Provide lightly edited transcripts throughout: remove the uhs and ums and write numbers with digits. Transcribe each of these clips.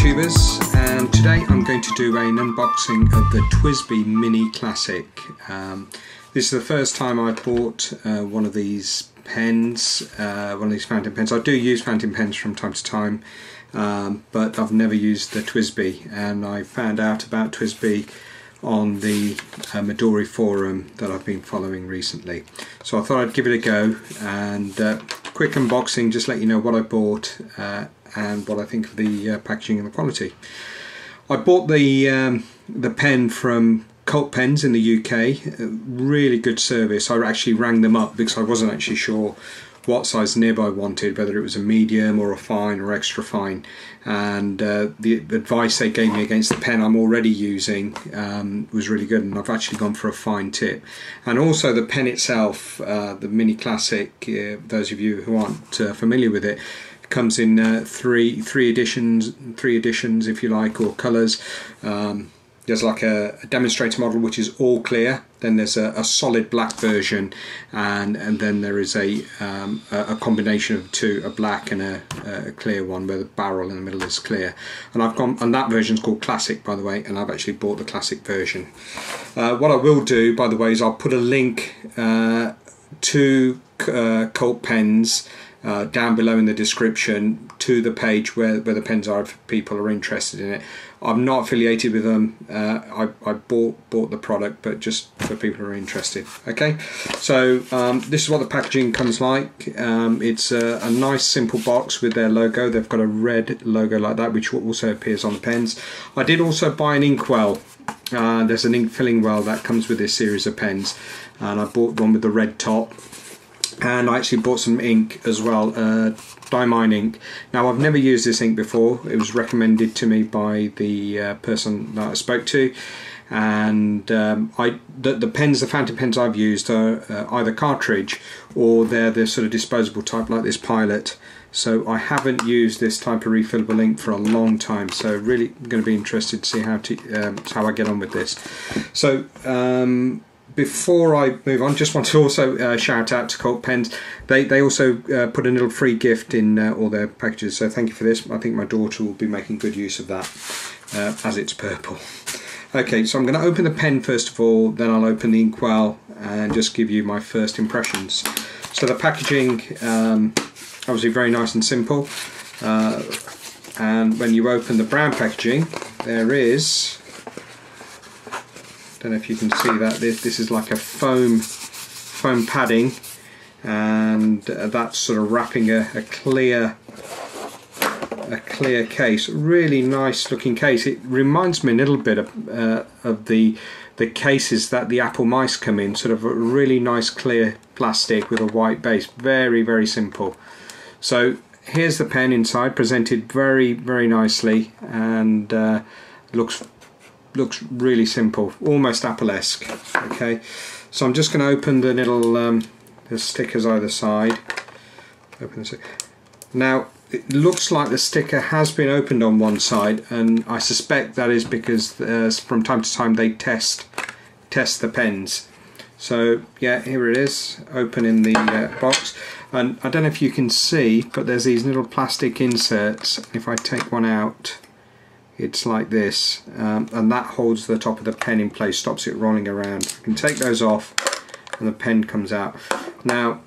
YouTubers, and today I'm going to do an unboxing of the TWSBI Mini Classic. This is the first time I bought one of these pens, one of these fountain pens. I do use fountain pens from time to time, but I've never used the TWSBI, and I found out about TWSBI on the Midori forum that I've been following recently. So I thought I'd give it a go, and quick unboxing, just let you know what I bought and what I think of the packaging and the quality. I bought the pen from Cult Pens in the UK. Really good service. I actually rang them up because I wasn't actually sure what size nib I wanted, whether it was a medium or a fine or extra fine, and the advice they gave me against the pen I'm already using was really good, and I've actually gone for a fine tip. And also the pen itself, the Mini Classic, those of you who aren't familiar with it, comes in three editions if you like, or colours. There's like a demonstrator model which is all clear, then there's a solid black version, and then there is a combination of two, a black and a clear one where the barrel in the middle is clear. And and that version's called Classic, by the way, and I've actually bought the Classic version. What I will do, by the way, is I'll put a link to Cult Pens down below in the description to the page where the pens are if people are interested in it. I'm not affiliated with them. I bought the product, but just for people who are interested. Okay, so this is what the packaging comes like. It's a nice simple box with their logo. They've got a red logo like that, which also appears on the pens. I did also buy an Inkwell. There's an ink filling well that comes with this series of pens, and I bought one with the red top. And I actually bought some ink as well, Diamine ink. Now, I've never used this ink before. It was recommended to me by the person that I spoke to, and the pens, the fountain pens I've used are either cartridge or they're the sort of disposable type like this Pilot. So I haven't used this type of refillable ink for a long time, so really going to be interested to see how I get on with this. So before I move on, just want to also shout out to Cult Pens. They also put a little free gift in all their packages, so thank you for this. I think my daughter will be making good use of that, as it's purple. Okay, so I'm going to open the pen first of all, then I'll open the Inkwell and just give you my first impressions. So the packaging, obviously very nice and simple, and when you open the brown packaging, there is, don't know if you can see that, this is like a foam padding, and that's sort of wrapping a clear case. Really nice looking case. It reminds me a little bit of the cases that the Apple mice come in, sort of a really nice clear plastic with a white base. Very, very simple. So here's the pen inside, presented very, very nicely, and looks really simple, almost Apple-esque. Okay, so I'm just going to open the little the stickers either side. Open the now. It looks like the sticker has been opened on one side, and I suspect that is because from time to time they test the pens. So yeah, here it is, open in the box, and I don't know if you can see, but there's these little plastic inserts. If I take one out, it's like this, and that holds the top of the pen in place, stops it rolling around. You can take those off and the pen comes out. Now,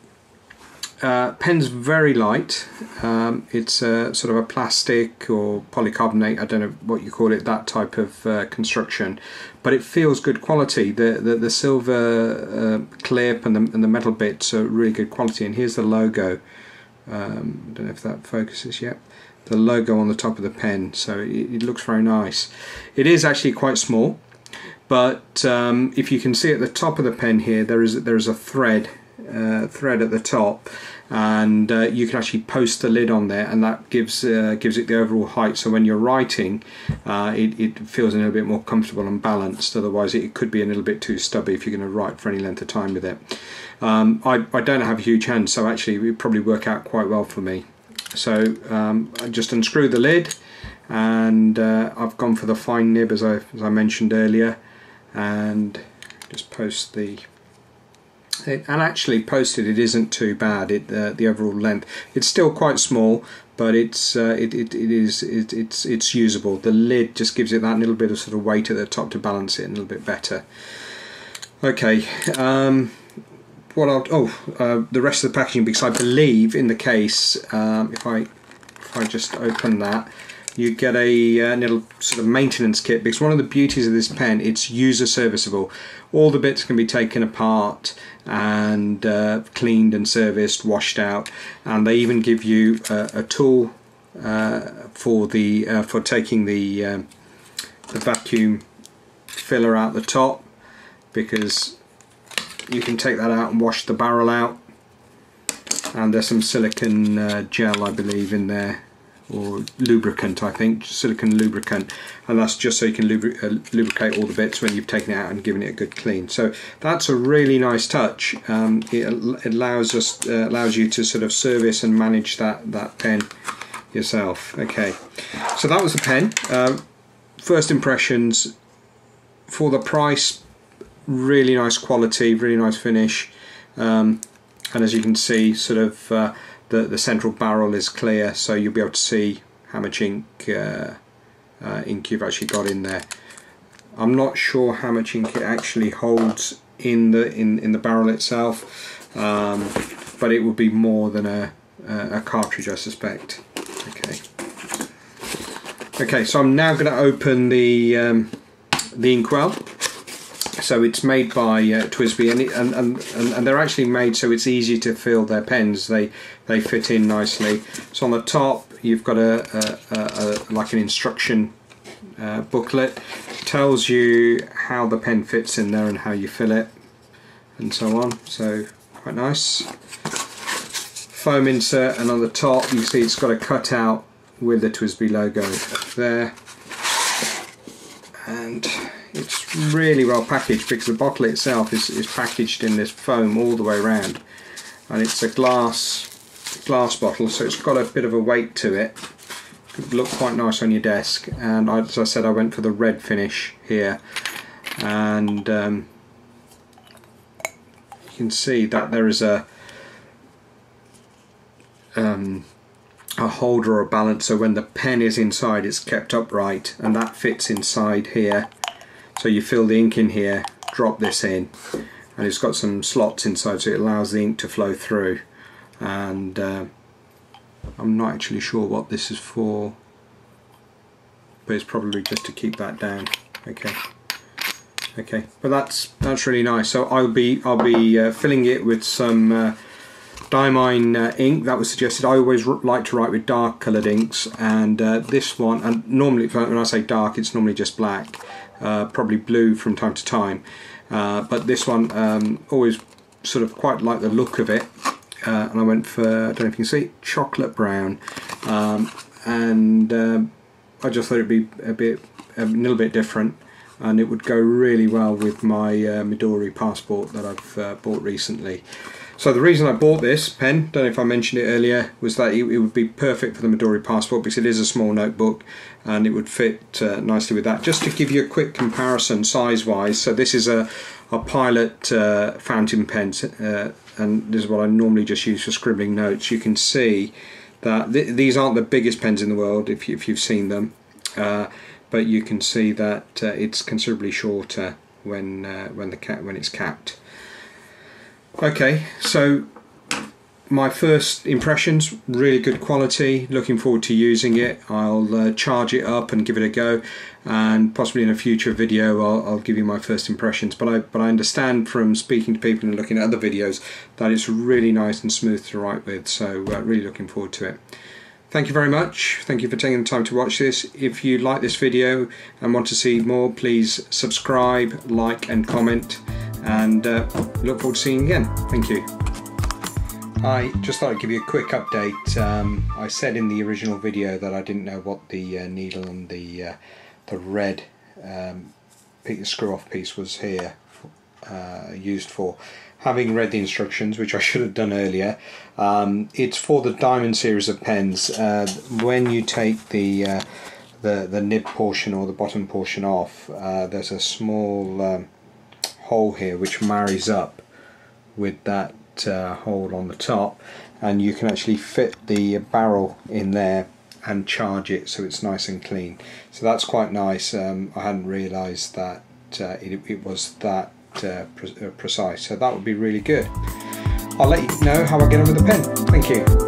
pen's very light. It's sort of a plastic or polycarbonate, I don't know what you call it, that type of construction, but it feels good quality. The silver clip and the metal bits are really good quality, and here's the logo. I don't know if that focuses yet. The logo on the top of the pen, so it looks very nice. It is actually quite small, but if you can see at the top of the pen here, there is a thread at the top, and you can actually post the lid on there, and that gives it the overall height. So when you're writing, it feels a little bit more comfortable and balanced. Otherwise, it could be a little bit too stubby if you're going to write for any length of time with it. I don't have huge hands, so actually it would probably work out quite well for me. So I just unscrew the lid, and I've gone for the fine nib as I mentioned earlier, and just post the And actually posted it isn't too bad. The overall length, it's still quite small, but it's usable. The lid just gives it that little bit of sort of weight at the top to balance it a little bit better. Okay, what the rest of the packaging, because I believe in the case, if I just open that, you get a little sort of maintenance kit, because one of the beauties of this pen, it's user serviceable. All the bits can be taken apart and cleaned and serviced, washed out, and they even give you a tool for taking the vacuum filler out the top, because you can take that out and wash the barrel out. And there's some silicone gel, I believe, in there, or lubricant, I think, silicone lubricant, and that's just so you can lubricate all the bits when you've taken it out and given it a good clean. So that's a really nice touch. It allows you to sort of service and manage that pen yourself. Okay, so that was the pen. First impressions, for the price, really nice quality, really nice finish, and as you can see, sort of the central barrel is clear, so you'll be able to see how much ink you've actually got in there. I'm not sure how much ink it actually holds in the barrel itself, but it would be more than a cartridge, I suspect. Okay, so I'm now going to open the Inkwell. So it's made by TWSBI, and they're actually made so it's easy to fill their pens. They fit in nicely. So on the top you've got like an instruction booklet. It tells you how the pen fits in there and how you fill it, and so on. So quite nice. Foam insert, and on the top you see it's got a cutout with the TWSBI logo there. And it's really well packaged, because the bottle itself is packaged in this foam all the way around, and it's a glass bottle, so it's got a bit of a weight to it. Could look quite nice on your desk, and as I said, I went for the red finish here, and you can see that there is a holder or a balance, so when the pen is inside it's kept upright, and that fits inside here. So you fill the ink in here, drop this in, and it's got some slots inside, so it allows the ink to flow through. And I'm not actually sure what this is for, but it's probably just to keep that down. Okay, but that's really nice. So I'll be filling it with some Diamine ink that was suggested. I always like to write with dark coloured inks, and this one, and normally when I say dark, it's normally just black, probably blue from time to time, but this one always sort of quite like the look of it, and I went for, I don't know if you can see, chocolate brown, and I just thought it'd be a little bit different, and it would go really well with my Midori passport that I've bought recently. So the reason I bought this pen, don't know if I mentioned it earlier, was that it would be perfect for the Midori passport, because it is a small notebook and it would fit nicely with that. Just to give you a quick comparison size wise, so this is a Pilot fountain pen, and this is what I normally just use for scribbling notes. You can see that these aren't the biggest pens in the world if you've seen them, but you can see that it's considerably shorter when it's capped. Okay, so my first impressions, really good quality, looking forward to using it. I'll charge it up and give it a go, and possibly in a future video I'll give you my first impressions, but I understand from speaking to people and looking at other videos that it's really nice and smooth to write with, so really looking forward to it. Thank you very much. Thank you for taking the time to watch this. If you like this video and want to see more, please subscribe, like and comment, and look forward to seeing you again. Thank you. I just thought I'd give you a quick update. I said in the original video that I didn't know what the needle and the red screw-off piece was here used for. Having read the instructions, which I should have done earlier, it's for the Diamine series of pens. When you take the nib portion or the bottom portion off, there's a small hole here which marries up with that hole on the top, and you can actually fit the barrel in there and charge it so it's nice and clean. So that's quite nice. I hadn't realised that it was that precise, so that would be really good. I'll let you know how I get on with the pen. Thank you.